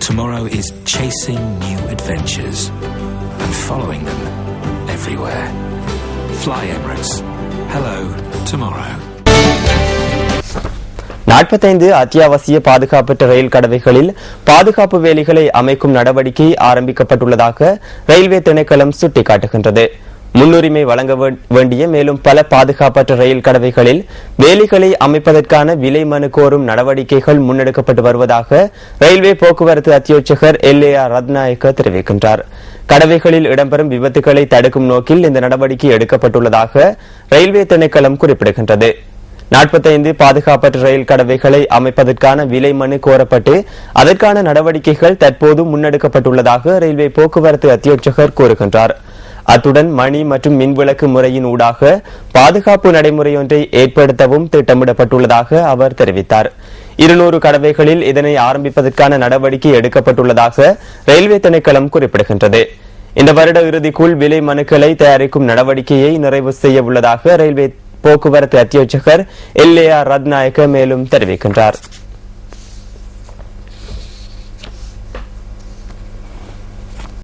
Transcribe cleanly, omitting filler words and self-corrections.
Tomorrow is chasing new adventures and following them everywhere. Fly Emirates. Hello, tomorrow. 45 அத்தியாவசிய பாதுகாப்பற்ற ரயில் கடவைகளில் பாதுகாப்பு வேலிகளை அமைக்கும் நடவடிக்கை ஆரம்பிக்கப்பட்டுள்ளதாக ரயில்வே திணைக்களம் சுட்டிக்காட்டுகின்றது. முன்னுரிமை வழங்க வேண்டிய மேலும் பல பாதுகாப்பற்ற ரயில் கடவைகளில் வேலிகளை அமைப்பதற்கான விலை மனு கோரும் நடவடிக்கைகள் முன்னெடுக்கப்பட்டு வருவதாக ரயில்வே போக்குவரத்து அத்தியட்சகர் LAR ரத்நாயக்க தெரிவிக்கின்றார். கடவைகளில் இடம்பெறும் விபத்துகளை தடுக்கும் நோக்கில் இந்த நடவடிக்கை எடுக்கப்பட்டுள்ளதாக ரயில்வே திணைக்களம் குறிப்பிடுகின்றது. 45 பாதுகாப்பற்ற ரயில் கடவைகளை அமைப்பதற்கான விலை மனு கோரப்பட்டு அதற்கான நடவடிக்கைகள் தற்போது முன்னெடுக்கப்பட்டுள்ளதாக ரயில்வே போக்குவரத்து அத்தியட்சகர் கூறுகின்றார். அத்துடன் மணி மற்றும் மின்விளக்கு முறையின் ஊடாக பாதுகாப்பு நடைமுறையொன்றை ஏற்படுத்தவும் திட்டமிடப்பட்டுள்ளதாக அவர் தெரிவித்தார். 200 கடவைகளில் இதனை ஆரம்பிப்பதற்கான நடவடிக்கை எடுக்கப்பட்டுள்ளதாக ரயில்வே திணைக்களம் குறிப்பிடுகின்றது. இந்த வருட இறுதிக்குள் விலை மனுக்களை தயாரிக்கும் நடவடிக்கையை நிறைவு செய்ய உள்ளதாக ரயில்வே போக்குவரத்து அத்தியட்சகர் LAR ரத்நாயக்க மேலும் தெரிவிக்கின்றார்.